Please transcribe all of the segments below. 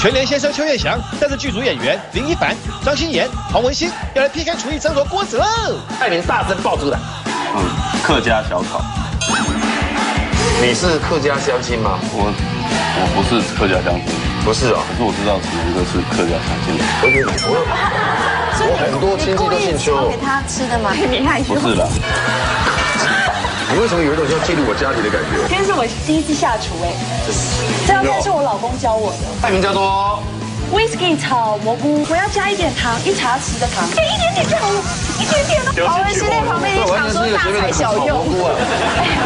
全联先生邱彦祥带着剧组演员林一凡、张欣妍、黄文欣要来 PK 厨艺争夺锅子喽！蔡明大声爆出来。客家小炒。你是客家乡亲吗？我不是客家乡亲，不是哦。可是我知道陈哥是客家乡亲。我很多亲戚都姓邱。给他吃的吗？你害羞。不是啦。你为什么有一种要介入我家庭的感觉？今天是我第一次下厨哎，这道菜是我老公教我的。菜名叫做 Whisky 炒蘑菇，我要加一点糖，1茶匙的糖，一点点就好了，一点点哦。黄文熙在旁边一想说大材小用，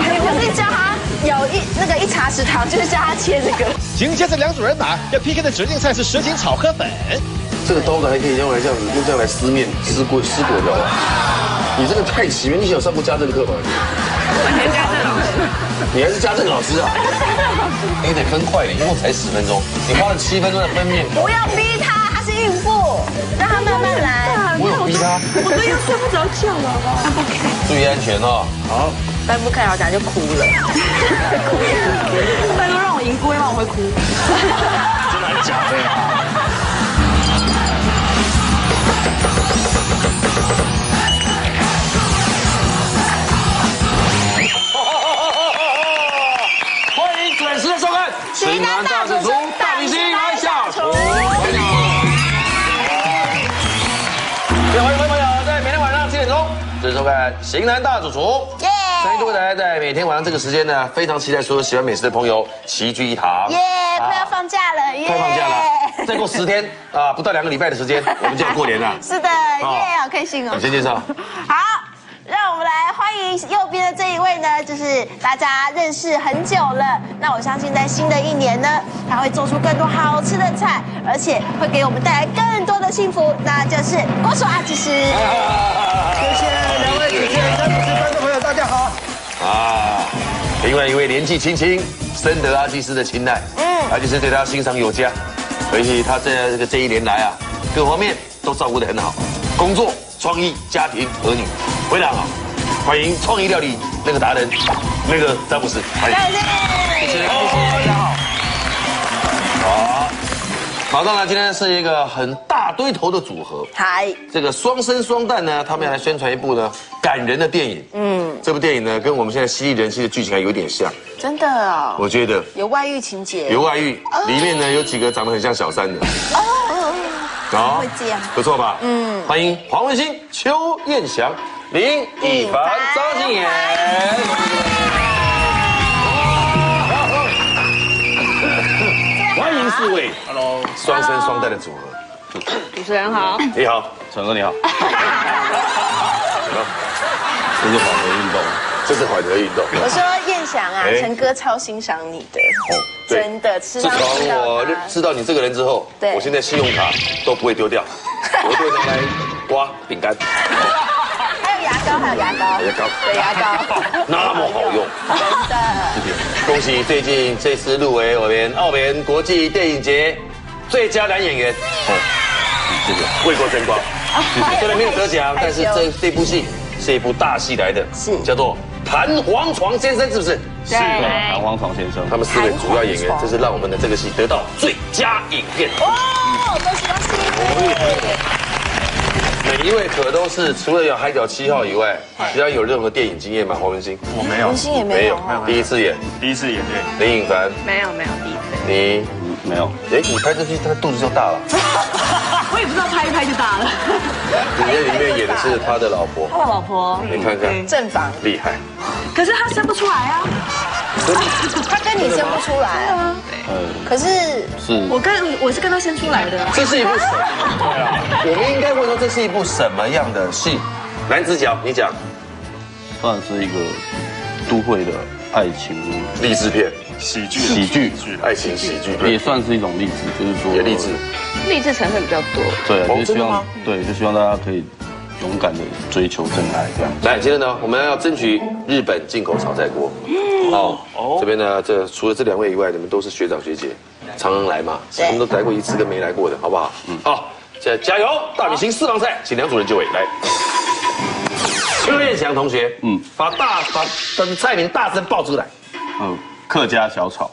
你不是叫他有1茶匙糖，就是叫他切这个。紧接着两组人马要 PK 的指定菜是什锦炒河粉。这个刀子还可以用来这样子，用这样来撕面、撕果条啊！你这个太奇妙，你有上过家政课吗？我是家政老师。你还是家政老师啊？你得分快点，一共才10分钟，你花了7分钟在分面。不要逼他，他是孕妇，让他慢慢来。我有逼他，我都要睡不着觉了，好不好？不开。注意安全哦。好。再不开好讲就哭了。拜托让我赢锅，让我会哭。真的很假的呀？欢迎准时的收看《型男大主厨大明星来下厨》。欢迎朋友在每天晚上7点钟准时收看《型男大主厨》。相信各位大家在每天晚上这个时间呢，非常期待所有喜欢美食的朋友齐聚一堂。耶，快要放假了，耶！快放假了，再过10天啊，不到2个礼拜的时间，我们就要过年了。是的，耶，好开心哦。你先介绍。好。让我们来欢迎右边的这一位呢，就是大家认识很久了。那我相信在新的一年呢，他会做出更多好吃的菜，而且会给我们带来更多的幸福，那就是郭叔阿技师。谢谢2位主持人、观众朋友，大家好。另外一位年纪轻轻深得阿技师的青睐，阿技师对他欣赏有加，而且他在这1年来啊，各方面都照顾得很好，工作、创意、家庭、儿女。非常好，欢迎创意料理那个达人，那个詹姆斯，欢迎。谢谢，大家好。好，马上呢，今天是一个很大堆头的组合。嗨，这个双生双旦呢，他们要来宣传一部呢感人的电影。这部电影呢，跟我们现在犀利人妻的剧情还有点像。真的哦。我觉得有外遇情节。有外遇，里面呢有几个长得很像小三的。会这样。不错吧？欢迎黄文欣、邱彦祥、林以凡、张欣妍。欢迎4位 ，Hello， 双生双旦的组合。主持人好，你好，陈哥你好。这是缓和运动，这是缓和运动。我说彦祥啊，陈哥超欣赏你的，真的。自从我知道你这个人之后，我现在信用卡都不会丢掉，我都会拿来刮饼干。还有牙膏，对，牙膏，那么好用，真的。恭喜最近这次入围我们澳门国际电影节最佳男演员。谢谢，为国争光。虽然没有得奖，但是这部戏是一部大戏来的，叫做《弹簧床先生》，是不是？是的，弹簧床先生。他们4位主要演员，这是让我们的这个戏得到最佳影片。哦，恭喜恭喜！每一位可都是除了有《海角7号》以外，其他有任何电影经验吗？黄文欣？我没有，文欣也没有，第一次演，对。林颖凡没有第一次。你没有。哎，你拍这戏，他的肚子就大了。我也不知道拍一拍就大了。你在里面演的是他的老婆。他的老婆。你看看，正房厉害。可是他生不出来啊。他跟你生不出来。可是我是跟他生出来的。这是一部什么？对啊，我们应该问说这是一部什么样的戏？男主角，你讲。算是一个都会的爱情励志片。喜剧，爱情喜剧片也算是一种励志，就是说也励志，励志成分比较多。对，就希望大家可以勇敢的追求真爱这样。来，今天呢，我们要争取日本进口炒菜锅。这边呢，除了这2位以外，你们都是学长学姐，常常来嘛，我们都来过1次跟没来过的，好不好？好，现在加油！大明星私房菜，请2组人就位来。邱彦祥同学，把菜名大声报出来。客家小炒。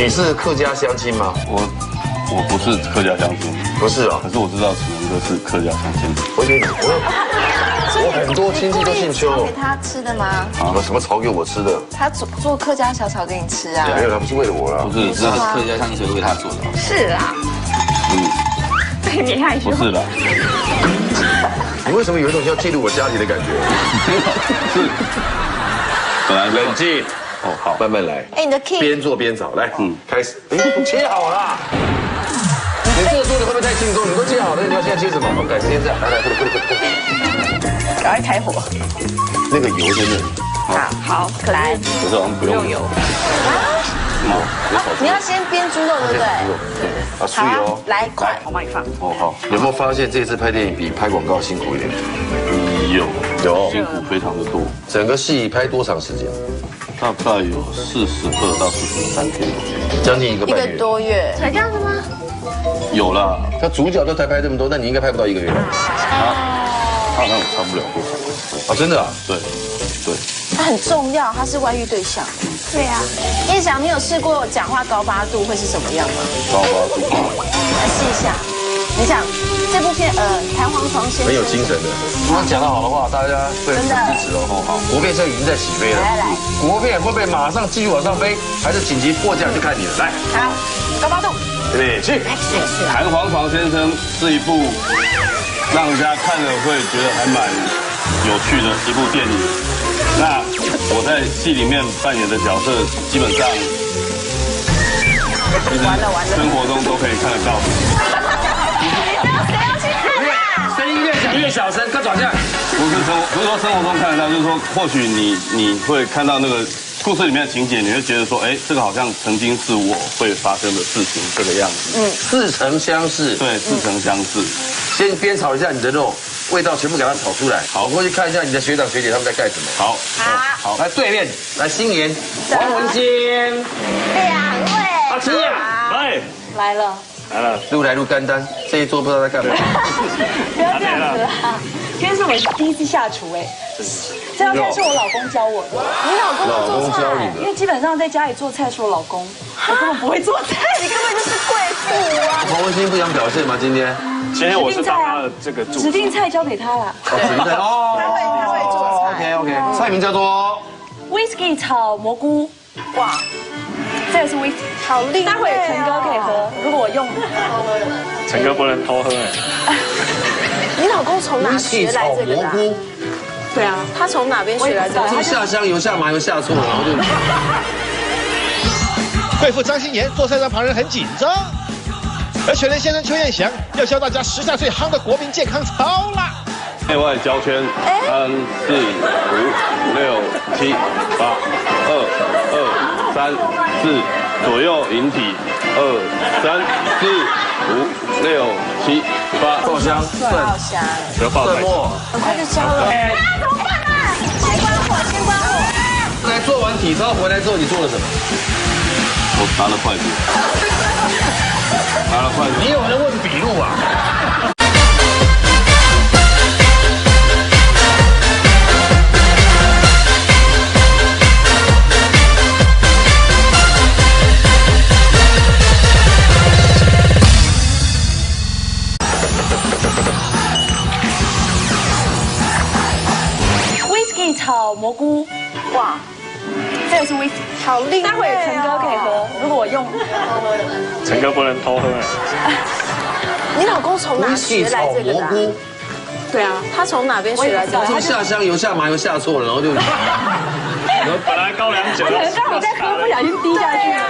你是客家乡亲吗？我不是客家乡亲，不是啊，可是我知道子龙哥是客家乡亲。我很多亲戚都姓邱。给他吃的吗？我什么炒给我吃的？他做客家小炒给你吃啊？没有，他不是为了我啦。不是，是客家乡亲为他做的。是啊。对你害羞。不是的，你为什么有一种要介入我家庭的感觉？是。本来冷静。哦，好，慢慢来。哎，你的 key 边做边炒，来，开始。哎，切好了。你这个做的会不会太轻松？你都切好了，你要现在切什么？我改时间这样，来，快，赶快开火。那个油在那里。好，来。可是好像不用油。你要先煸猪肉，对不对？啊，所以哦，来，快，我帮你放。哦，好。有没有发现这次拍电影比拍广告辛苦一点？有，辛苦非常的多。整个戏拍多长时间？大概有42到43天，将近1个半月。1个多月，才这样子吗？有啦，他主角都才拍这么多，那你应该拍不到1个月。他好像也差不了多少。哦，真的啊？对。它很重要，它是外遇对象。对啊。叶翔，你有试过讲话高八度会是什么样吗？高八度。来试一下。你想这部片弹簧床先生很有精神的。如果讲得好的话，大家会很支持哦。好，国片现在已经在起飞了。来，国片会不会马上继续往上飞，还是紧急迫降就看你了。来，好，高八度。对，去。弹簧床先生是一部让人家看了会觉得还蛮有趣的一部电影。那我在戏里面扮演的角色，基本上生活中都可以看得到。声音越响越小声，快转向。不是说生活中看得到，就是说或许你会看到那个故事里面的情节，你会觉得说，哎，这个好像曾经是我会发生的事情，这个样子。似曾相识。对，似曾相识。先煸炒一下你的肉，味道全部给它炒出来。好，我过去看一下你的学长学姐他们在干什么。好，来对面，来新年，王文新。2位。阿七啊，来了，路来路干单，这一桌不知道在干嘛。不要这样子啦！今天是我第一次下厨哎，这道菜是我老公教我的。你老公教你的。因为基本上在家里做菜是我老公，我根本不会做菜，你根本就是贵妇啊！王文新不想表现吗？今天我是当他的这个指定菜交给他了。哦，他会做菜。OK， 菜名叫做 Whisky 炒蘑菇，哇，这个是 Whisky， 好厉害！待会陈哥可以喝，如果我用。陈哥不能偷喝哎。你老公从哪学来这个的？对啊，他从哪边学来这个？他下香油下麻油下错了，然后就。贵妇张欣妍做菜让旁人很紧张，而全能先生邱彦祥要教大家时下最夯的国民健康操啦。内外交圈，3、4、5、6、7、8，2、2、3、4，左右引体，2、3、4、5、6、7、8，爆香，爆香，不要爆太末，很快就焦了。怎么办啊？先关火。来做完体操回来之后，你做了什么？我拿了筷子，你有人问笔录啊？Whisky 炒蘑菇，哇，这个是 Whisky， 好厉害！待会陈哥可以喝，如果我用。陈哥不能偷喝哎。你老公从哪学来这个的？对啊，他从哪边学来这个？他下香油下麻油下错了，然后就。本来高粱酒，可能刚好在喝，不小心滴下去了。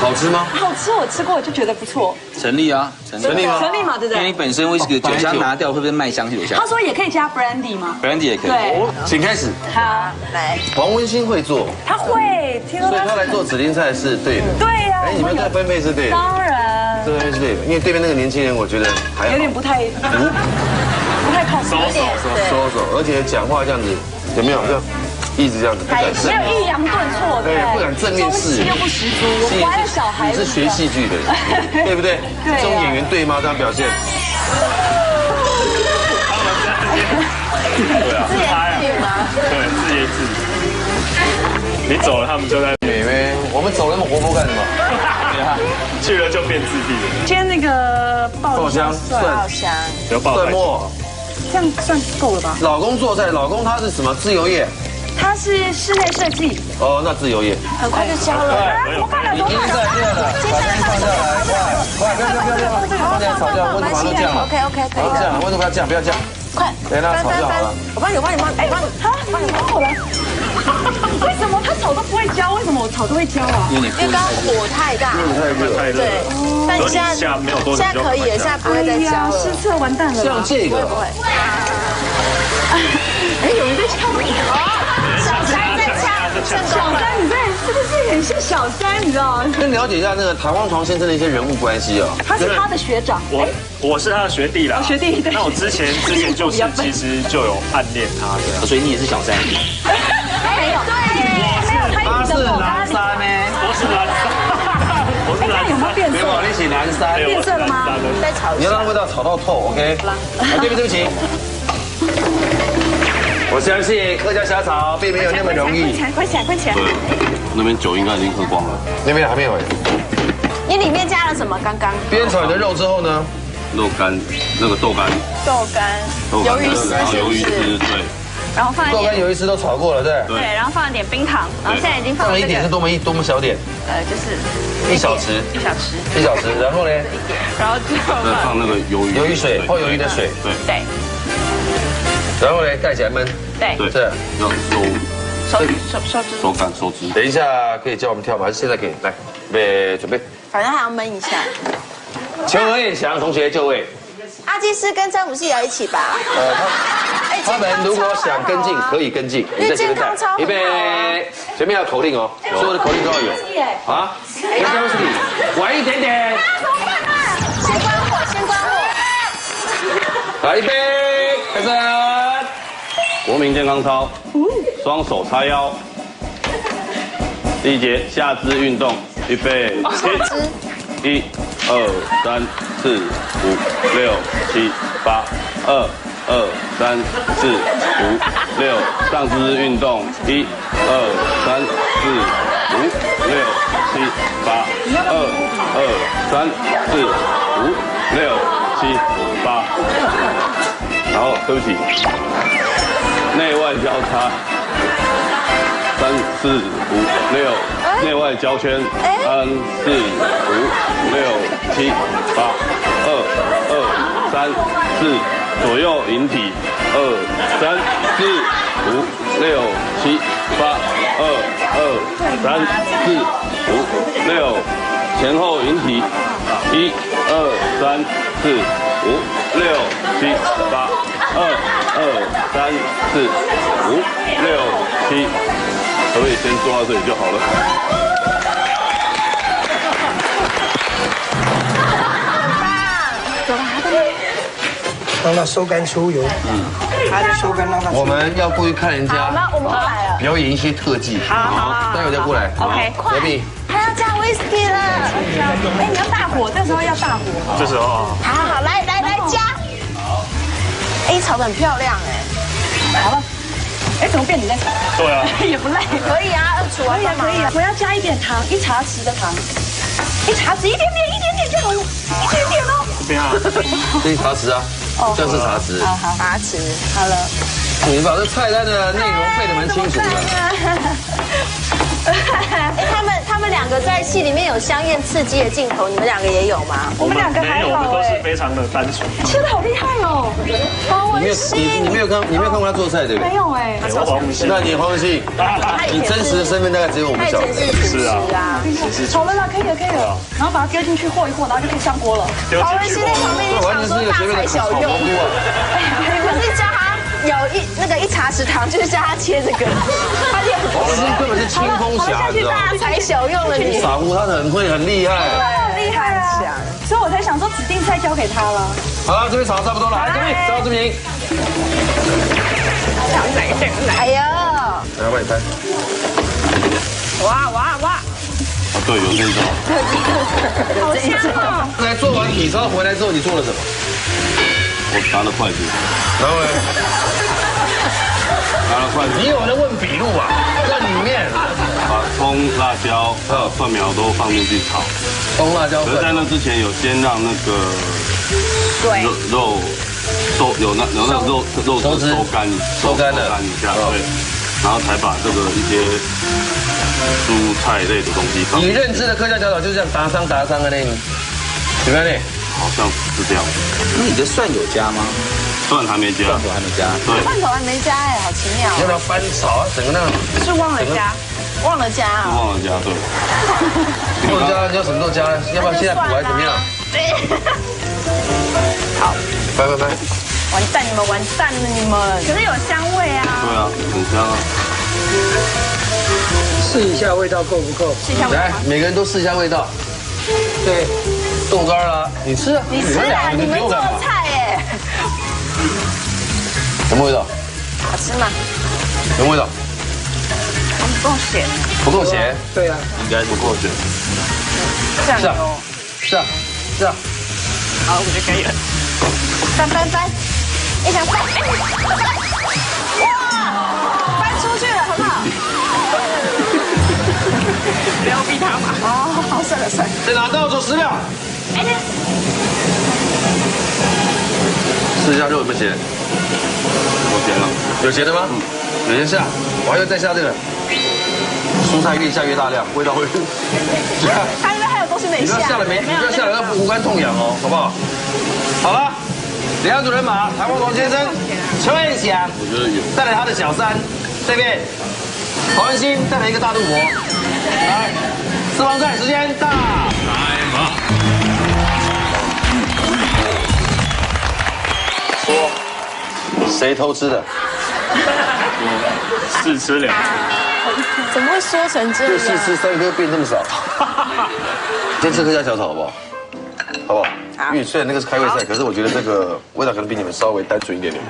好吃吗？好吃，我吃过，我就觉得不错。成立啊，成立吗？成立嘛，对不对？因为你本身威士忌的酒香拿掉，会不会麦香留下？他说也可以加 brandy 吗 ？brandy 也可以。对，请开始。好，来，王文新会做，他会，听说所以他来做指定菜是对的。对呀。哎，你们这分配是对的。当然。这分配是对的，因为对面那个年轻人，我觉得还有点不太靠谱，收，而且讲话这样子有没有？这样一直这样子，不敢正，没有抑扬顿挫，对，不敢正面示中气又不十足。我怀了小孩，你是学戏剧的，对不对？对。这种演员对吗？这样表现？对啊，自言自语吗？对，自言自语。你走了，他们就在妹妹，我们走那么活泼干什么？去了就变自闭了。今天那个爆香爆香，不要爆蒜末，这样算够了吧？老公做菜，老公他是什么自由业？它是室内设计，哦，那自由业。很快就交了。多快了，多快了！接下来放下来，快，不要，放下来炒掉，温度马上降了。OK，可以的。降了，温度不要降，不要降。快，等它炒就好了。我帮你，帮你好了。为什么他炒都不会焦？为什么我炒都会焦啊？因为刚刚火太大，太热。对，但你现在没有多久现在可以了，现在不会再焦了。失策完蛋了。像这个，不会。哎，有人在敲你。小三在敲，小三，你在是不是很像小三？你知道吗？先了解一下那个唐光床先生的一些人物关系哦。他是他的学长。我是他的学弟啦。学弟对。那我之前就是其实就有暗恋他的。所以你也是小三。没有，他是男三呢。我是男三。我是男三。有没有变色？没有，你是男三。变色了吗？再炒一下。你要让味道炒到透 ，OK？ 对不起。我相信客家小炒并没有那么容易。关起来。对，那边酒应该已经喝光了，那边还没有。你里面加了什么？刚刚煸炒你的肉之后呢？肉干，那个豆干，鱿鱼丝然后鱿鱼丝，对，然后放豆干有一次都炒过了，对。对，然后放了点冰糖，然后现在已经放了一点是多么小点？就是1小匙。1小匙，然后呢？然后最后再放那个鱿鱼水，泡鱿鱼的水。对。然后呢，盖起来焖。对。这要收干收汁。等一下可以教我们跳吗？还是现在可以？来，准备。反正还要焖一下。求和彦翔同学就位。阿基师跟詹姆斯也要一起吧？他们如果想跟进，可以跟进。因为健康超好。预备，前面要口令哦，所有的口令都要有。啊，要詹姆斯，晚一点点。先关火。来，预备，开始。国民健康操，双手叉腰。第一节下肢运动，预备起，1、2、3、4、5、6、7、8、2、3、4、5、6，上肢运动，1、2、3、4、5、6、7、8、2、3、4、5、6、7、8、1、2、3、4、5、6、7、8、2、2、3、4、5、6、7、8、然后对不起，内外交叉，3、4、5、6，内外交圈，3、4、5、6、7、8、2、3、4，左右引体，2、3、4、5、6、7、8、2、3、4、5、6，前后引体，1、2、3、4、5、6、7、8、2、3、4、5、6、7，可不可以先做到这里就好了？让它收干出油，它就收干让它。我们要过去看人家那我们过来了。表演一些特技。好，待会再过来。OK，隔壁。还要加 whisky 了。哎，你要大火，这时候要大火。这时候啊。好，来加。哎，炒得很漂亮哎。好了。哎，怎么变你在炒？对啊。也不累。可以啊，煮完可以啊。我要加一点糖，1茶匙的糖。1茶匙，一点点就好了，一点点哦。这边啊。这是茶匙啊。这是茶匙。好，茶匙。好了。你把这菜单的内容背得蛮清楚的。哎，他们2个在戏里面有香艳刺激的镜头，你们2个也有吗？我们2个还好哎。我们都是非常的单纯。切得好厉害哦！黄文信，你没有看过他做菜对不对？没有哎。我黄文信。那你黄文信，你真实的身份大概只有我们晓得。是啊。好了啦，可以了。然后把它丢进去和一和，然后就可以上锅了。黄文信在旁边想说大材小用。可是叫他有1茶匙糖，就是叫他切这个，他也根本是清风侠，知道吗？大材小用了你。傻乎他很会，很厉害。很厉害啊！所以我才想说指定菜交给他了。好了，这边炒差不多了，来这边赵志明。哎呦！来帮你拍。哇！啊，对，有这种。好香哦！来做完体操回来之后，你做了什么？我拿了筷子。然后呢？拿了筷子，你有人问笔录啊？在里面把葱、辣椒还有蒜苗都放进去炒。葱、辣椒、可是在那之前有先让那个肉汁收干一下，对，然后才把这个一些蔬菜类的东西放。你认知的客家小炒就是这样打汤的那，对不对？好像是这样。那你的蒜有加吗？蒜还没加，蒜头还没加。对，蒜头还没加哎，好奇妙。要不要翻炒啊？整个那个是忘了加，忘了加啊。忘了加，对。不能加，要什么都加，要不然现在补还怎么样？对。好，翻。完蛋，你们完蛋了，你们。可是有香味啊。对啊，很香啊。试一下味道够不够？试一下味道。来，每个人都试一下味道。对，豆干啦，你吃啊，你吃啊，你没做菜耶。什么味道？好吃吗？什么味道？不够咸。不够咸。对啊，应该不够咸。酱油。是啊。好，我觉得可以了。翻，一想翻，哇，翻出去了，很好。不要逼他嘛。哦，好，算了。在哪倒数10秒。试一下肉有没有咸？我咸了。有咸的吗？有咸下，我还要再下这个。蔬菜越下越大量，味道会。他应该还有东西没下。你不要下了，无关痛痒哦，好不好？好了，两组人马，唐国同先生、邱彦祥，我觉得有。带来他的小三，对面黄文兴带来一个大肚婆。来，四方赛时间到。来嘛。说谁偷吃的？试吃2颗。怎么会说成这样？就试吃3颗变这么少。先吃客家小炒好不好？好不好？因为虽然那个是开胃菜，可是我觉得这个味道可能比你们稍微单纯一点点，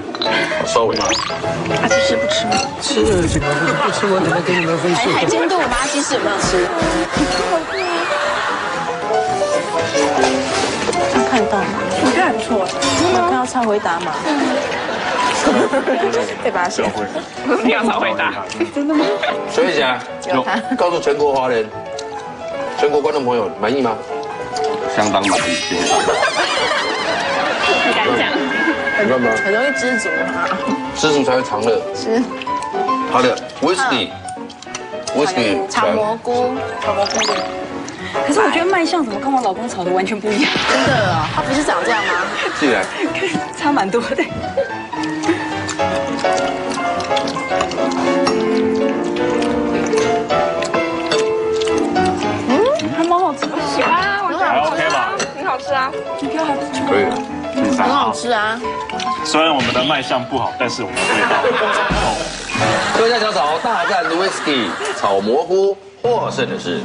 稍微。阿基师不吃吗？吃了怎么不吃？我怎么给你们分数？海鲜肚，阿基师有没有吃？他看到吗？我觉得还不错。有看到超回答吗？被发现。你要超回答。真的吗？邱彦祥，告诉全国华人、全国观众朋友，满意吗？相当满意，谢谢。不敢讲。你看吗？很容易知足啊。知足才会长乐。是。好的 ，whisky，炒蘑菇。可是我觉得卖相怎么跟我老公炒的完全不一样？真的哦，他不是长这样吗？自己来。差蛮多的。还蛮好吃的。喜欢啊，我觉得还 OK 吧？很好吃啊。你觉得还不错？可以了。很好吃啊。虽然我们的卖相不好，但是我们的味道。客家小炒大战 whisky 炒蘑菇，获胜的是。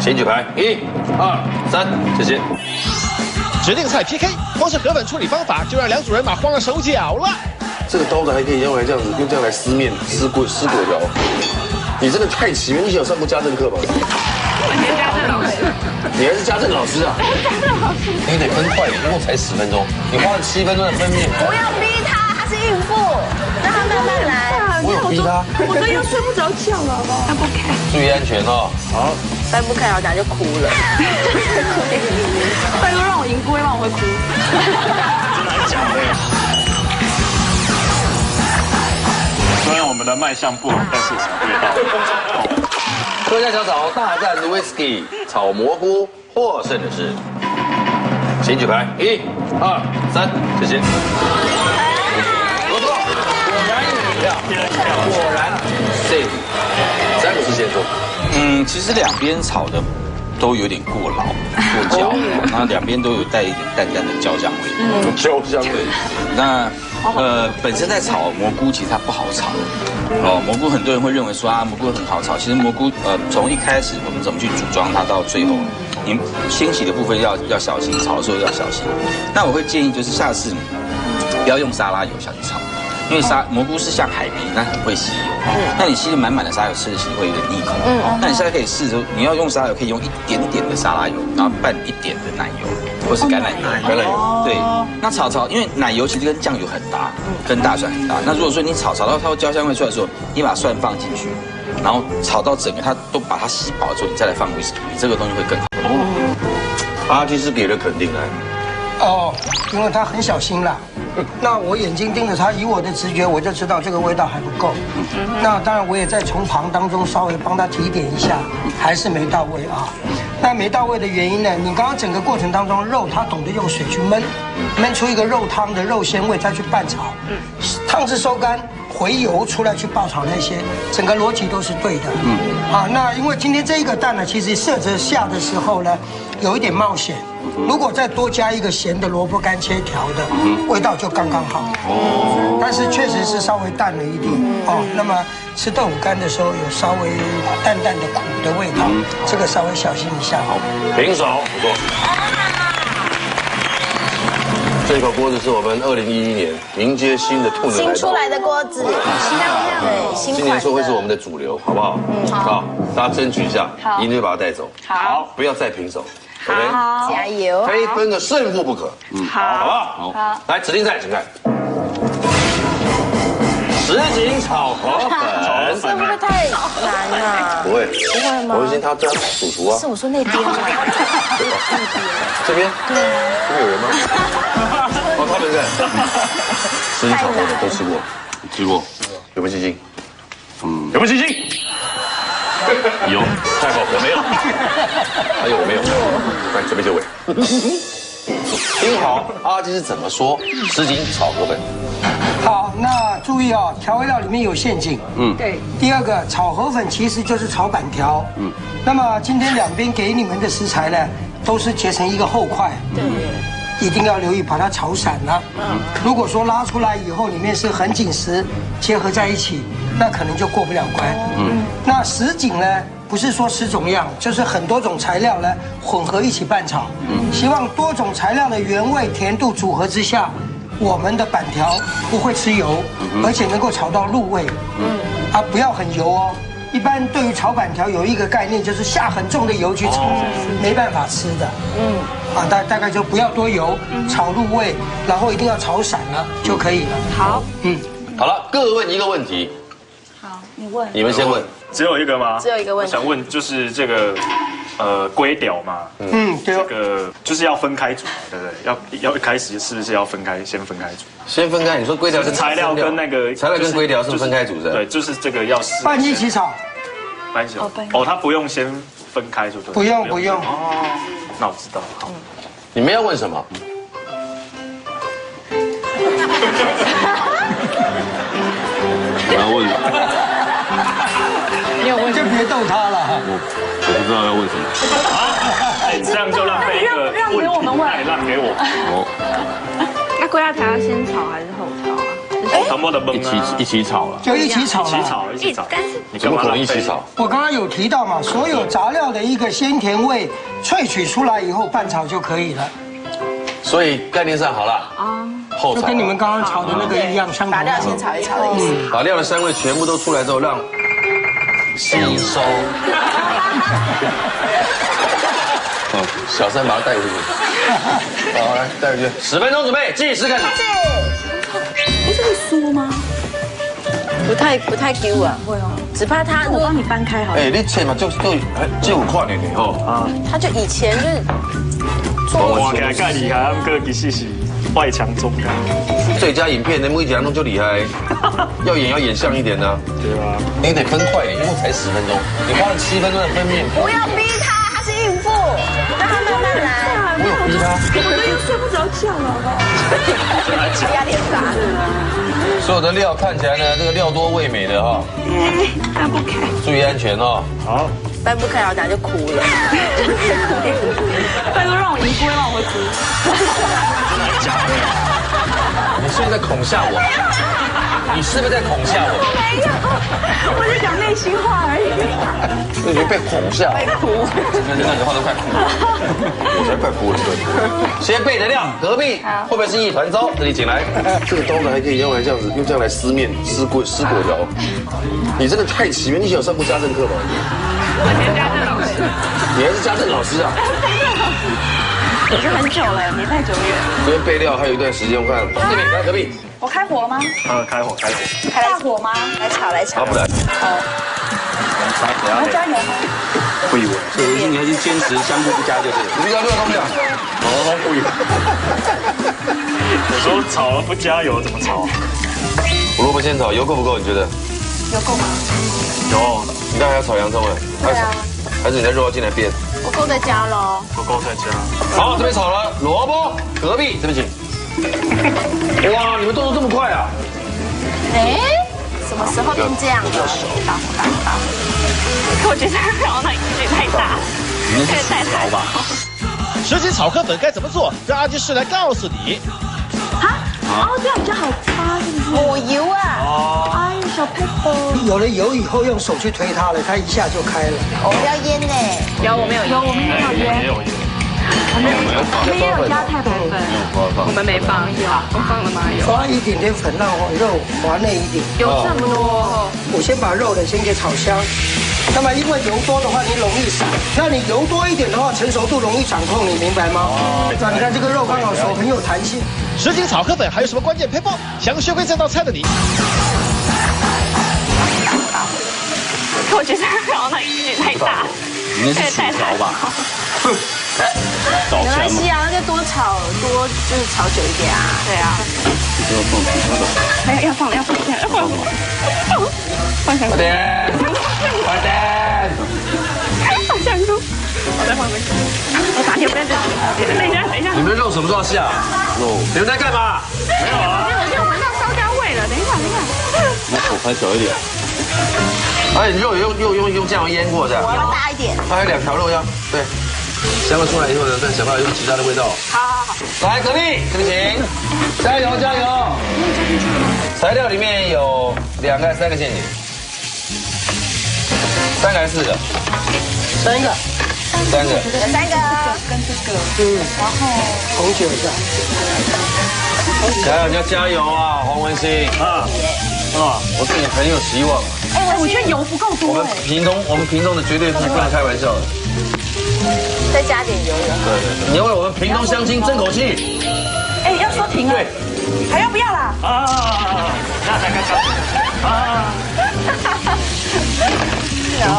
请举牌，1、2、3，谢谢。指定菜 PK，光是河粉处理方法就让两组人马慌了手脚了。这个刀子还可以用来这样子，用这样来撕面、撕粿条。你这个太奇妙，你以前有上过家政课吗？你还是家政老师啊？你得分快，一共才10分钟，你花了7分钟在分面。不要逼他，她是孕妇，让她慢慢来。我有逼他，我都要睡不着觉了，好不好？不开。注意安全哦。好，再不开，我等下就哭了。拜托让我赢过，让我会哭。真难讲哎。虽然我们的卖相不好，但是味道。客家小炒大战 whisky 炒蘑菇，获胜的是。请举牌，1、2、3，谢谢。不错，果然饮料，果然 safe。詹姆斯先说，其实两边炒的都有点过老过焦，然后两边都有带一点淡淡的焦香味。焦香味。那本身在炒蘑菇，其实它不好炒。蘑菇很多人会认为说蘑菇很好炒，其实蘑菇从一开始我们怎么去组装它，到最后你清洗的部分要小心，炒的时候要小心。那我会建议就是下次不要用沙拉油下去炒，因为蘑菇是像海绵，那很会吸油。那你吸了满满的沙油，吃的其实会有点腻口。那你现在可以试着，你要用沙油，可以用一点点的沙拉油，然后拌一点的奶油，或是橄榄油。橄榄油。对，那炒，因为奶油其实跟酱油很搭，跟大蒜很搭。那如果说你炒到它会焦香味出来的时候，你把蒜放进去，然后炒到整个它都把它吸饱了之后，你再来放威士忌，这个东西会更好。阿基师给了肯定来。哦，因为他很小心啦。那我眼睛盯着他，以我的直觉，我就知道这个味道还不够。那当然，我也在从旁当中稍微帮他提点一下，还是没到位啊。那没到位的原因呢？你刚刚整个过程当中，肉它懂得用水去焖，焖出一个肉汤的肉鲜味，再去拌炒。汤汁收干，回油出来去爆炒那些，整个逻辑都是对的。那因为今天这一个蛋呢，其实设着下的时候呢，有一点冒险。如果再多加一个咸的萝卜干切条的，味道就刚刚好。但是确实是稍微淡了一点那么吃豆腐干的时候有稍微淡淡的苦的味道，这个稍微小心一下。平手，不错。这口锅子是我们2011年迎接新的兔年新出来的锅子，对，新今年说会是我们的主流，好不好？好，大家争取一下，赢就把它带走。好，不要再平手。好，加油！非分个胜负不可。好，好不好？好，来指定赛，请看。什锦炒河粉，这会不会太难啊？不会，不会吗？我已经他主厨啊。是我说那边吗？这边？对啊。这边有人吗？他们在。什锦炒河粉都吃过，吃过，有没有信心？有没有信心？有，太好，我没有。还有没有？来，准备就位。听好，阿基是怎么说什锦炒河粉？好，那注意调味料里面有陷阱。对。第二个，炒河粉其实就是炒板条。那么今天两边给你们的食材呢，都是切成一个厚块。对。一定要留意把它炒散了。如果说拉出来以后里面是很紧实结合在一起，那可能就过不了关。那什锦呢，不是说10种样，就是很多种材料呢混合一起拌炒。希望多种材料的原味甜度组合之下，我们的板条不会吃油，而且能够炒到入味。不要很油哦。一般对于炒板条有一个概念，就是下很重的油去炒，没办法吃的。大概就不要多油，炒入味，然后一定要炒散了就可以了。好，好了，各问一个问题。好，你问。你们先问。只有一个吗？只有一个问题。我想问就是这个，龟屌嘛。对。这个就是要分开煮，对不对？要一开始是不是要先分开煮？先分开，你说龟条是材料跟那个材料跟龟条是分开煮的。对，就是这个要拌一起炒。拌一起。它不用先分开就对。不用。那我知道。好。你们要问什么？我要问。你有问就别逗他了。我不知道要问什么。这样就浪费一个让给我们问，让给我。那龟辣条要先炒还是后炒啊？全部的焖一起炒了。就一起炒。一起炒。你怎么可能一起炒？我刚刚有提到嘛，所有杂料的一个鲜甜味萃取出来以后拌炒就可以了。所以概念上好了。后炒。就跟你们刚刚炒的那个一样，相同。把料先炒一炒的意思。把料的膻味全部都出来之后，让吸收。小三把它带回去。好，来带回去。10分钟准备，计时开始。这会酥吗？不太 Q 啊，会哦。只怕它，我帮你搬开好了。你切嘛就有看的吼。他就以前就是我给他盖厉害，他们个其实是外强中干。最佳影片的每一集都就厉害，要演像一点呢。对啊。你得分快点，因为才10分钟，你花了7分钟在分面。不要逼他，他是孕妇，让他慢慢来。我有逼他。我都又睡不着觉了。压力大。所有的料看起来呢，这个料多味美的哈。搬不开。注意安全哦。好。搬不开，然后等下就哭了。拜托让我移龟，让我回哭。真的假的？你是不是在恐吓我？你是不是在恐吓我？没有，我在讲内心话而已。你已经被恐吓，被哭。那你话都快哭了，我才快哭了。先备的料，隔壁会不会是一团糟？这里请来。这个刀子还可以用来这样子，用这样来撕面、撕果条。你真的太奇妙！你以前有上过家政课吗？我是家政老师。你还是家政老师啊？可是很久了，年代久远。昨天备料还有一段时间，我看这边来隔壁。我开火了吗？开火。开大火吗？来炒来炒。不然。好。要加油吗？不以为。所以你还是坚持香菇不加就是。你要6公量。哦，不以为。有时候炒了不加油怎么炒？胡萝卜先炒，油够不够？你觉得？有够吗？有。你刚才要炒洋葱哎？对啊。还是你的肉要进来煸？不够再加喽。不够再加。好，这边炒了萝卜，隔壁这边请。哇，你们动作这么快啊！哎，什么时候变这样了？大火。我觉得好像也太大，你那是炒勺吧？实际炒河粉该怎么做？让阿基师来告诉你。这样比较好擦，是不是？抹油啊！哎呦，小佩宝。有了油以后，用手去推它了，它一下就开了。我们要腌呢。有我们有腌，没有。我们也有加太白粉，我们没放，我放了吗？有。抓一点点粉，让肉滑嫩一点。有这么多？我先把肉呢先给炒香。那么因为油多的话，你容易散。那你油多一点的话，成熟度容易掌控，你明白吗？那你看这个肉刚好熟，很有弹性。实景炒河粉还有什么关键配方？想学会这道菜的你，我觉得好像也太大，你那是炒勺吧？没关系啊，那就多炒就是炒久一点啊。对啊。要放，放香菇。快点！放香菇。我再放回去。我打铁不要等一下。你们的肉什么时候下？你们在干嘛？没有啊。我就闻到烧焦味了，等一下。那火开小一点。哎，你肉用酱油腌过的。我要大一点。它还有2条肉要对。香了出来以后呢，再想办法用其他的味道。好。来，隔壁请。加油！材料里面有2个、3个陷阱。3个还是4个？3个。有3个。跟这个，然后红酒一下。加油！你要加油啊，黄文兴。我对你很有希望。哎，我觉得油不够多。我们屏东的绝对是不能开玩笑的。再加点油。对，你要为我们屏东乡亲争口气。哎，要说停了。对。还要不要啦？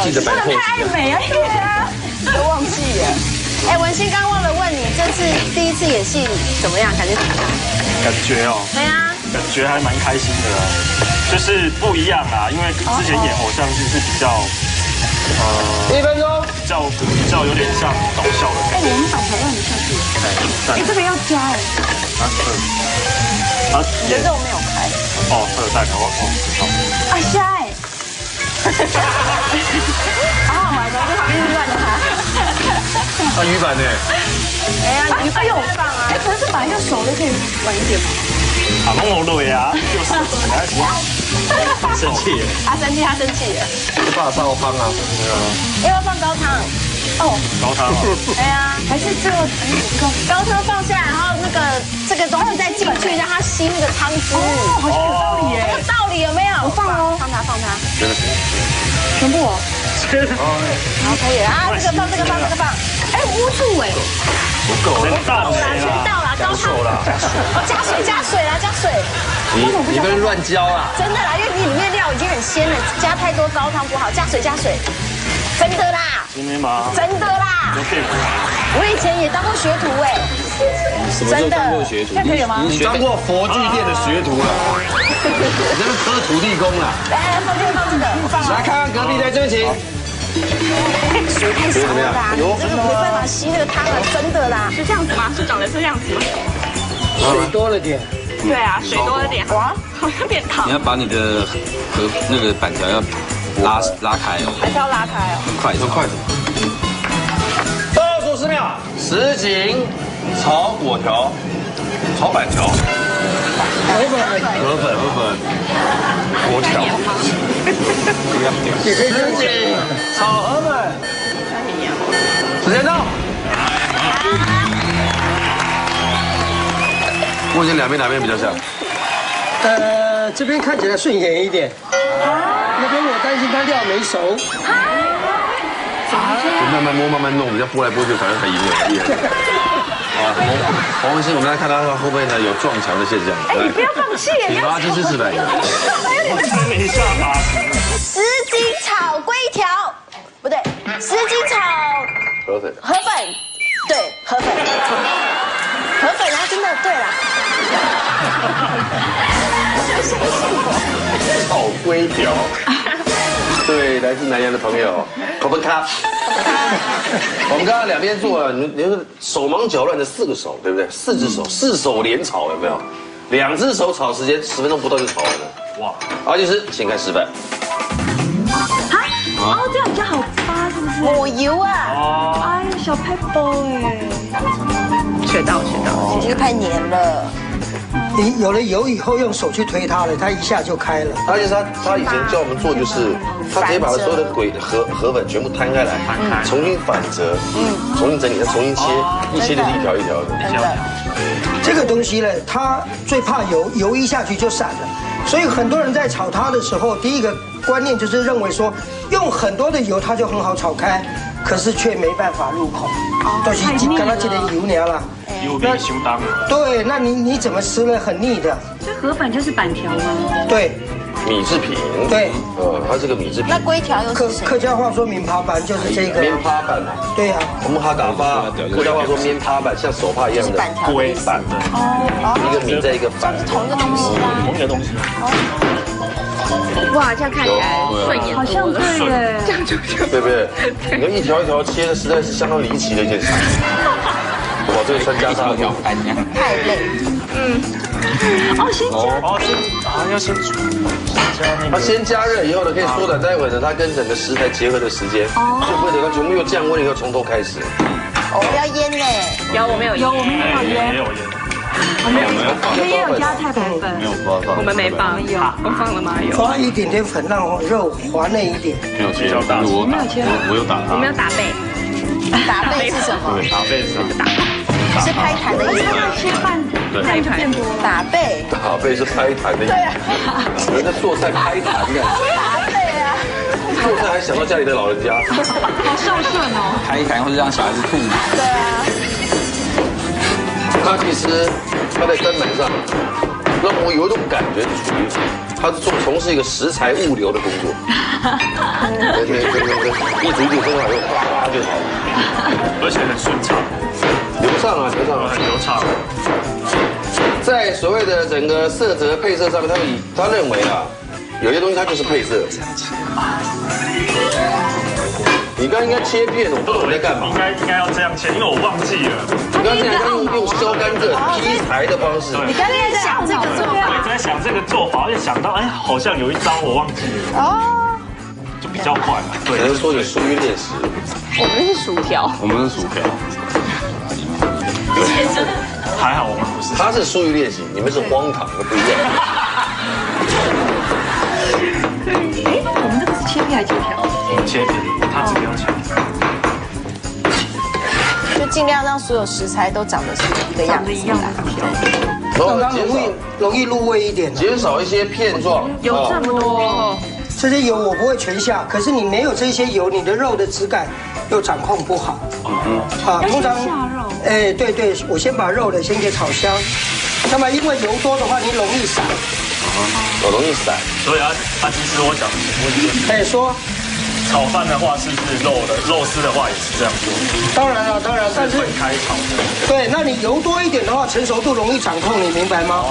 记得摆 pose。太美了，对啊，都忘记了。哎，文心刚忘了问你，这次第一次演戏怎么样？感觉怎么样？感觉哦。对啊。感觉还蛮开心的，就是不一样啦，因为之前演偶像剧是比较1分钟，比较有点像搞笑的。哎，我们板条让你下去。哎，这个要加哎。你的肉没有开。特带好。啊，虾哎。好好玩的，在旁边乱它。鱼板呢？哎呀，哎呦，棒啊！哎，可是本来就熟的，可以晚一点吗？弄我累啊，就是生气了。他生气了。大烧汤啊！要不要放高汤？高汤啊！对啊，还是这个高汤放下来，然后这个东西再进去，让它吸那个汤汁。好像有道理耶。有道理有没有？我放哦，放它。全部哦。好，可以啊，这个放。哎，污醋哎。不够，全到啦，高汤啦，加水啦，加水。你不能乱浇啊！真的啦，因为你里面料已经很鲜了，加太多高汤不好，加水。真的啦。真的吗？真的啦。我以前也当过学徒哎。什么时候当过学徒？可以了吗？你当过佛具店的学徒了，你这是磕土地公了。来，放这个，来看看隔壁的这边请。水太少了啦，你这个没办法吸那个汤了，真的啦。是这样子吗？是长得这样子吗？水多了点。对啊，水多了点。哇，好像变烫。你要把你的那个板条要拉开哦。还是要拉开哦。快点。倒数10秒，实景炒粿条，炒板条。河粉，国条，也可以这样炒河粉。时间到。目前哪边比较像？这边看起来顺眼一点。那边我担心它料没熟。就慢慢摸，慢慢弄，人家拨来拨去，反正很赢了。黄文兴，我们来看他后背呢有撞墙的现象。哎，你不要放弃，请阿基师示范一下。我真没下巴。10斤炒龟条，不对，10斤炒河粉。对，河粉啊，真的对啦。炒龟条。对，来自南洋的朋友，口不卡。我们刚刚两边做了，你是手忙脚乱的4个手，对不对？4只手，4手连炒，有没有？2只手炒时间10分钟不到就炒完了。哇！阿基师，请看示范。哦，这样比较好发，是不是？抹油啊！哎呀，小拍包哎，学到，这个太黏了。你有了油以后，用手去推它了，它一下就开了。而且他以前教我们做，就是他直接把所有的河粉全部摊开来，重新反折，重新整理，再重新切，一切就是一条一条的。这个东西呢，它最怕油，油一下去就散了。所以很多人在炒它的时候，第一个观念就是认为说，用很多的油它就很好炒开，可是却没办法入口，都是刚刚这点油娘啦。油变修当。对，那你怎么吃呢？很腻的。这河粉就是板条吗？对。米制品。对。它是个米制品。那龟条又是客家话说棉趴板就是这个。棉趴板啊。对啊。我们哈达巴客家话说棉趴板，像手帕一样的龟板的。一个米在一个板。同一个东西啊。同一个东西。哇，这样看起来顺眼，好像对耶，这样就对不对？你要一条一条切的，实在是相当离奇的一件事。哇，这个穿袈裟条盘这样。太累。哦，先要先煮。它先加热以后呢，可以缩短待会呢它跟整个食材结合的时间，就不会等到全部又降温以后从头开始。哦，要腌呢。有，我们有腌，没有腌。我也有加太白粉，没有放，我们没放，我放了吗？有。抓一点点粉，让肉滑嫩一点。没有切，但是我有打它。我们有打背。打背是什么？对，打背是打。是拍弹的意思吗？切半，拍弹。打背。打背是拍弹的意思。对啊。人家做菜拍弹的。打背啊。做菜还想到家里的老人家。好孝顺哦。开一开或者让小孩子吐奶。对啊。那其实它在根本上让我有一种感觉，属于他是从事一个食材物流的工作。对，一煮煮蒸好又哗就好了，而且很顺畅，流畅啊，很流畅。在所谓的整个色泽配色上面，他认为啊，有些东西它就是配色。你刚应该切片，我不懂你在干嘛。应该要这样切，因为我忘记了。你刚才用削甘蔗劈柴的方式。你刚才在想这个做法，我在想这个做法，而且想到哎，好像有一招我忘记了。哦。就比较快嘛。对，只能说你疏于练习。我们是薯条。我们是薯条。还好我们不是。他是疏于练习，你们是荒唐的不一样。哎，我们这个是切片还是切条？切片，它这个要切。就尽量让所有食材都长得是一个样子，让它容易入味一点，减少一些片状。有这么多，这些油我不会全下，可是你没有这些油，你的肉的质感又掌控不好。通常哎，对，我先把肉的先给炒香，那么因为油多的话，你容易散。我容易散，所以其实我想问一个，哎，说。炒饭的话是不是肉丝的话也是这样做？当然了，但是分开炒的。对，那你油多一点的话，成熟度容易掌控，你明白吗？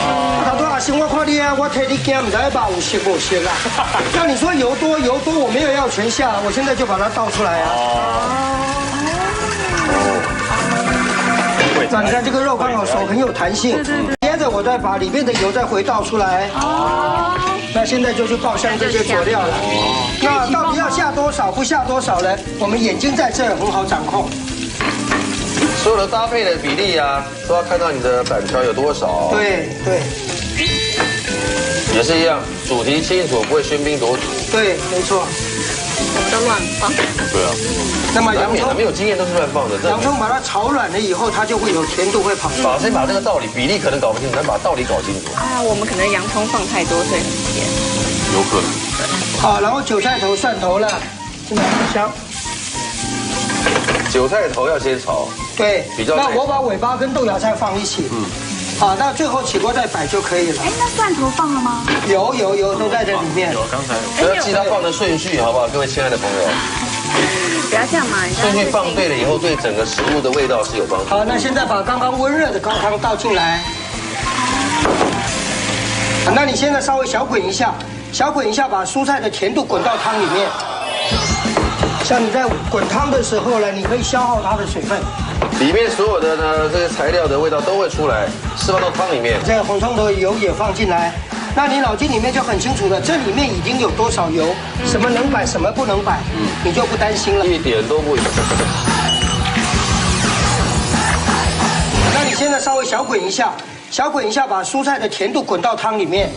他说阿星，我看你啊，我替你惊，唔知把有熟不熟啊？那你说油多，我没有要全下，我现在就把它倒出来啊。那你看这个肉刚好熟，很有弹性。接着我再把里面的油再回倒出来。那现在就去爆香这些佐料了。那到底要下多少，不下多少呢？我们眼睛在这儿很好掌控。所有的搭配的比例啊，都要看到你的板条有多少。对。也是一样，主题清楚，不会喧宾夺主。对，没错。我们都乱放。对啊。那么洋葱没有经验都是乱放的。洋葱把它炒软了以后，它就会有甜度会跑出来。先把这个道理比例可能搞不清楚，咱把道理搞清楚。啊，我们可能洋葱放太多，所以很甜。有可能。好，然后韭菜头、蒜头了，进来香。韭菜头要先炒。对，比较。那我把尾巴跟豆芽菜放一起。好，那最后起锅再摆就可以了。哎，那蒜头放了吗？有，都在这里面。有，刚才。不要记它放的顺序，好不好，各位亲爱的朋友？不要这样嘛，顺序放对了以后，对整个食物的味道是有帮助。好，那现在把刚刚温热的高汤倒进来。好，那你现在稍微小滚一下，把蔬菜的甜度滚到汤里面。像你在滚汤的时候呢，你可以消耗它的水分。里面所有的呢这些材料的味道都会出来，释放到汤里面。这个红葱头油也放进来，那你脑筋里面就很清楚了，这里面已经有多少油，什么能摆，什么不能摆，你就不担心了。一点都不油。那你现在稍微小滚一下，把蔬菜的甜度滚到汤里面。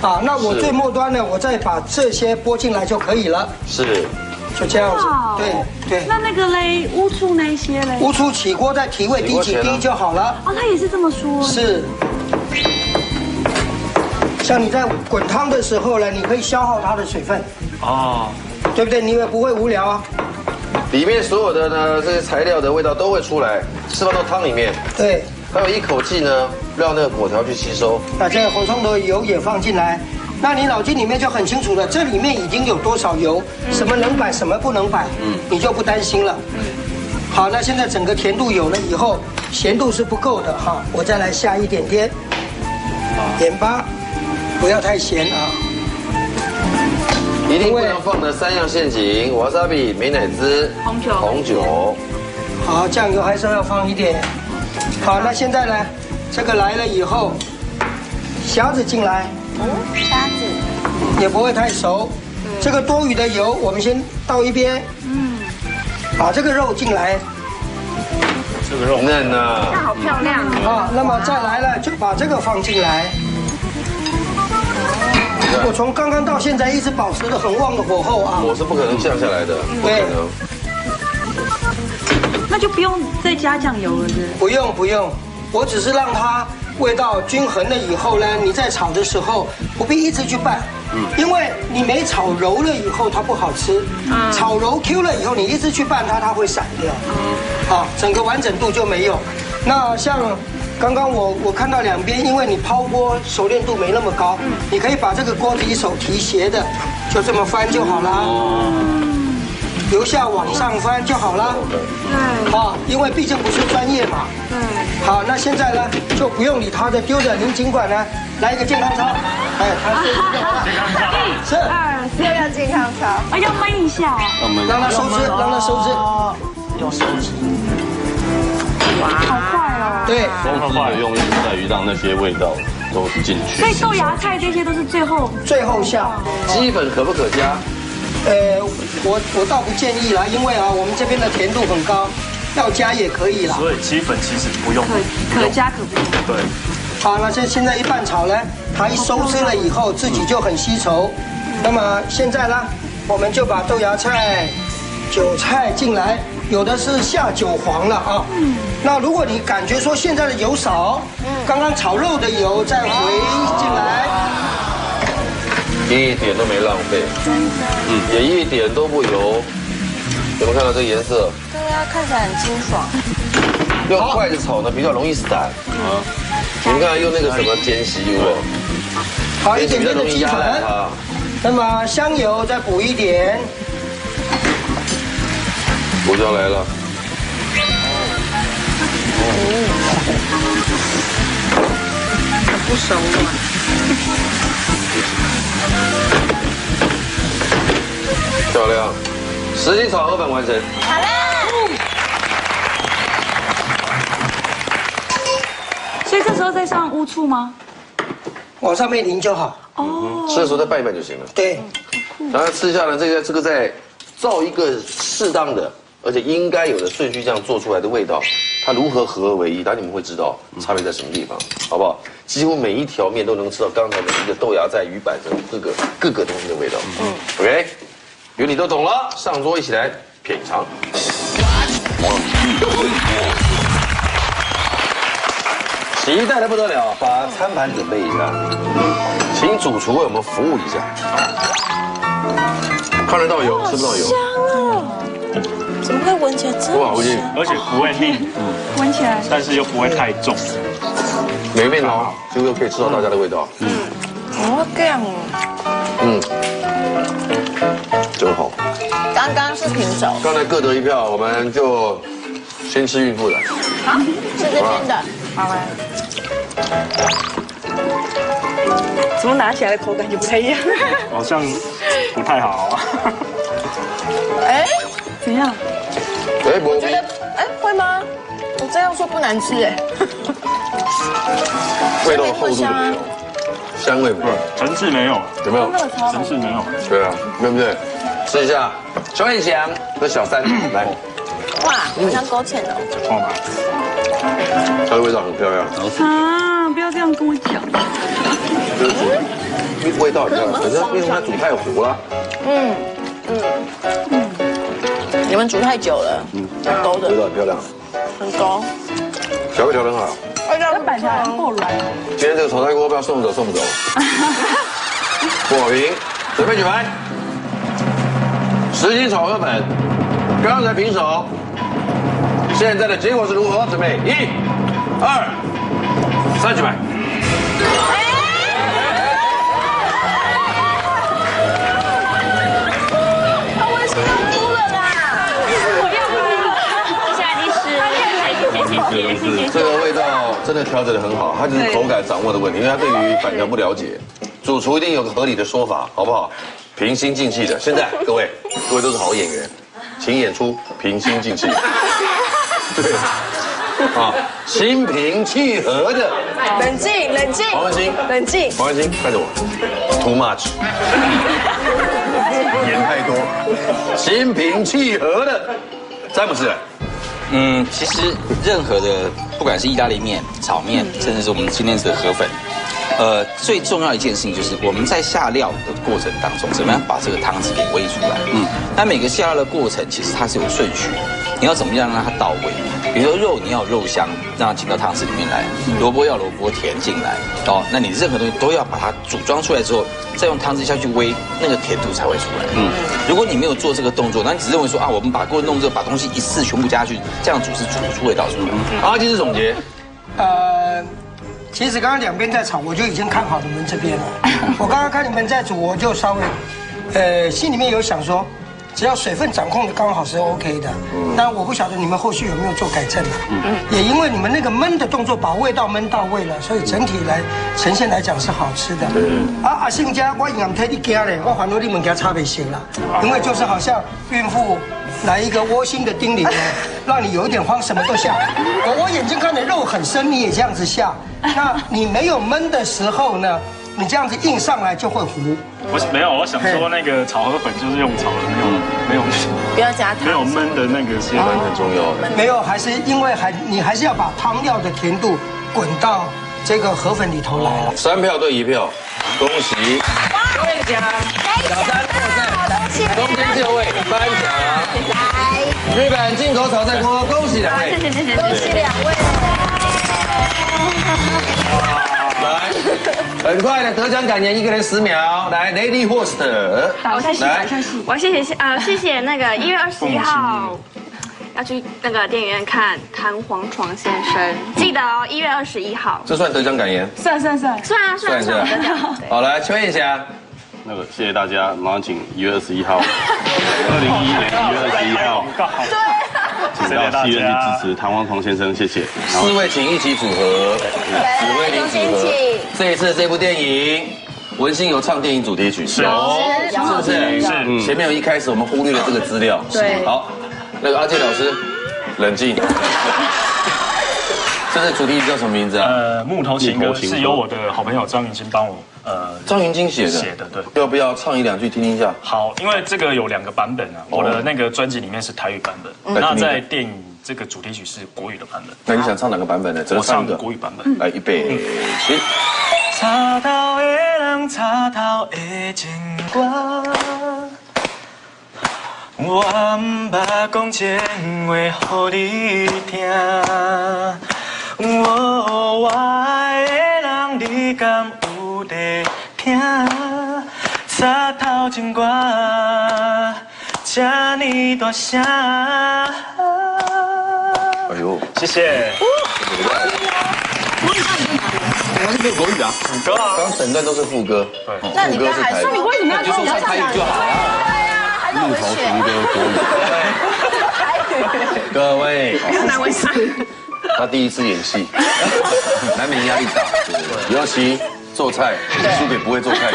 啊，那我最末端呢，我再把这些拨进来就可以了。是。就这样子，对。那个嘞，乌醋那些嘞？乌醋起锅再提味，滴几滴就好了。哦，他也是这么说。是。像你在滚汤的时候呢，你可以消耗它的水分。哦。对不对？你也不会无聊啊。里面所有的呢这些材料的味道都会出来，释放到汤里面。对。还有一口气呢，让那个果条去吸收。那这个红葱头油也放进来。那你脑筋里面就很清楚了，这里面已经有多少油，什么能摆，什么不能摆，你就不担心了。好，那现在整个甜度有了以后，咸度是不够的哈，我再来下一点点盐巴，不要太咸啊。一定不能放的3样陷阱：瓦萨比、美乃滋、红酒。好，酱油还是要放一点。好，那现在呢，这个来了以后，虾子进来。虾子也不会太熟，这个多余的油我们先倒一边，把这个肉进来，这个肉嫩啊，那好漂亮啊，那么再来了就把这个放进来，我从刚刚到现在一直保持着很旺的火候啊，我是不可能降下来的，不可能。那就不用再加酱油了，是？不用，我只是让它味道均衡了以后呢，你在炒的时候不必一直去拌，因为你没炒柔了以后它不好吃，炒柔 Q 了以后你一直去拌它，它会散掉，好，整个完整度就没有。那像刚刚我看到两边，因为你抛锅熟练度没那么高，你可以把这个锅子一手提斜的，就这么翻就好了。由下往上翻就好了，对，好，因为毕竟不是专业嘛，对，好，那现在呢就不用理它的丢着，您尽管呢来一个健康操，哎，它是1、2、3，又要健康操，啊，要焖一下，让它收汁，要收汁，哇，好快哦，对，收汁的用意在于让那些味道都进去，所以豆芽菜这些都是最后下，鸡粉可不可加？我倒不建议啦，因为啊，我们这边的甜度很高，要加也可以啦。所以鸡粉其实不用，可加可不用。对。好，那现在一拌炒呢，它一收汁了以后，自己就很吸稠。那么现在呢，我们就把豆芽菜、韭菜进来，有的是下韭黄了啊。那如果你感觉说现在的油少，刚刚炒肉的油再回进来。一点都没浪费，也一点都不油。有没有看到这个颜色？对啊，看起来很清爽。用筷子炒呢比较容易散。你看用那个什么煎席有没有？好，一点点的鸡粉。那么香油再补一点。胡椒来了。很不熟嘛。漂亮，10斤炒河粉完成。好了。所以这时候再上乌醋吗？往上面淋就好。哦。吃的时候再拌一拌就行了。对。然后吃下来这个再造一个适当的而且应该有的顺序这样做出来的味道，它如何合而为一，当然你们会知道差别在什么地方，好不好？几乎每一条面都能吃到刚才的一个豆芽在鱼板的各个东西的味道。OK， 原理都懂了，上桌一起来品尝。期待的不得了，把餐盘准备一下，请主厨为我们服务一下。看得到油，吃不到油。香哦！怎么会闻起来这么香？而且不会腻，闻起来，但是又不会太重。每个面条几乎都可以吃到大家的味道。哦，这样哦。真好。刚刚是平手，刚才各得一票，我们就先吃孕妇的。好，是这边的。好来。怎么拿起来的口感就不太一样？好像不太好啊。哎，怎样？我觉得，哎，会吗？我这样说不难吃哎。味道厚度就没有，香味不够，层次没有，有没有？层次没有。对啊，对不对？吃一下，邱彦祥和小三来。哇，好像勾芡哦。好吧。它的味道很漂亮。啊，不要这样跟我讲。味道很漂亮，可是因为它煮太糊了。你们煮太久了，勾的。味道很漂亮，很勾。调味调得很好。这板条很够软。今天这个炒菜锅不知道送不走。不好评，准备举牌。10斤炒河粉，刚才平手，现在的结果是如何？准备1、2、3，举牌。这个味道真的调整得很好，它就是口感掌握的问题，因为它对于板条不了解，主厨一定有个合理的说法，好不好？平心静气的。现在各位都是好演员，请演出平心静气。对，啊，心平气和的。冷静，冷静。黄文兴，冷静。黄文兴，看着我 ，too much， 演太多。心平气和的，詹姆斯。其实任何的，不管是意大利面、炒面，甚至是我们今天的河粉，最重要的一件事情就是我们在下料的过程当中，怎么样把这个汤汁给煨出来。那每个下料的过程其实它是有顺序，你要怎么样让它到位？比如说肉，你要有肉香，让它进到汤汁里面来；萝卜要萝卜甜进来。哦，那你任何东西都要把它组装出来之后，再用汤汁下去煨，那个甜度才会出来。如果你没有做这个动作，那你只认为说啊，我们把锅弄热，把东西一次全部加去，这样煮是煮不出味道出来。阿基师总结。其实刚刚两边在炒，我就已经看好你们这边了。我刚刚看你们在煮，我就稍微，心里面有想说，只要水分掌控的刚好是 OK 的。但我不晓得你们后续有没有做改正了。也因为你们那个焖的动作把味道焖到位了，所以整体来呈现来讲是好吃的。阿信家我营推你家嘞，我反正你们家差别行了，因为就是好像孕妇来一个窝心的叮咛呢，让你有一点慌，什么都下。我眼睛看的肉很深，你也这样子下。那你没有焖的时候呢，你这样子硬上来就会糊。没有，我想说那个炒河粉就是用炒的，没有，不要加糖，没有焖的那个阶段很重要。没有，还是因为你还是要把汤料的甜度滚到这个河粉里头来了。3票对1票，恭喜！小三获胜，中间就位颁奖。来，日本进口炒菜锅，恭喜2位，恭喜2位。来，很快的得奖感言，一个人10秒。来 ，Lady Host， 来，我谢谢那个1月21号要去那个电影院看《弹簧床先生》，记得哦，1月21号。这算得奖感言？算啊。算是。好，来，邱彦祥。那个谢谢大家，马上请1月21号，2011年1月21号，请到戏院去支持弹簧床先生，谢谢。 4位请一起组合，指挥领组合。这一次这部电影，文心有唱电影主题曲，是不是？是。前面有一开始我们忽略了这个资料。对。好，那个阿健老师，冷静。这个主题曲叫什么名字啊？木头情歌是由我的好朋友张云金帮我张云金写的，对。要不要唱一两句听听一下？好，因为这个有2个版本啊，我的那个专辑里面是台语版本，那在电影这个主题曲是国语的版本。那你想唱哪个版本呢？我唱国语版本。来，预备，起。插头的人，插头的情歌。我唔捌讲真话，予你听。我爱的人，你敢有在听？插头情歌，这呢大声。哎呦，谢谢。这是国语啊，歌啊，刚整段都是副歌，对，那你刚才说你为什么要就说唱台语就好了。木头情歌国语。各位，难为他。他第一次演戏，难免压力大，尤其做菜输给不会做菜，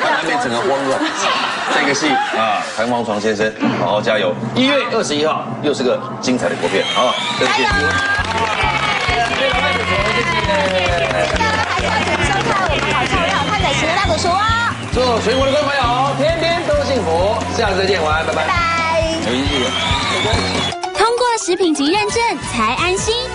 他难免整个慌乱。这个戏啊，弹簧床先生，好好加油！1月21号又是个精彩的国片啊，再见。祝全国的观众朋友天天都幸福，下次再见，晚安，拜拜。拜拜。通过食品级认证才安心。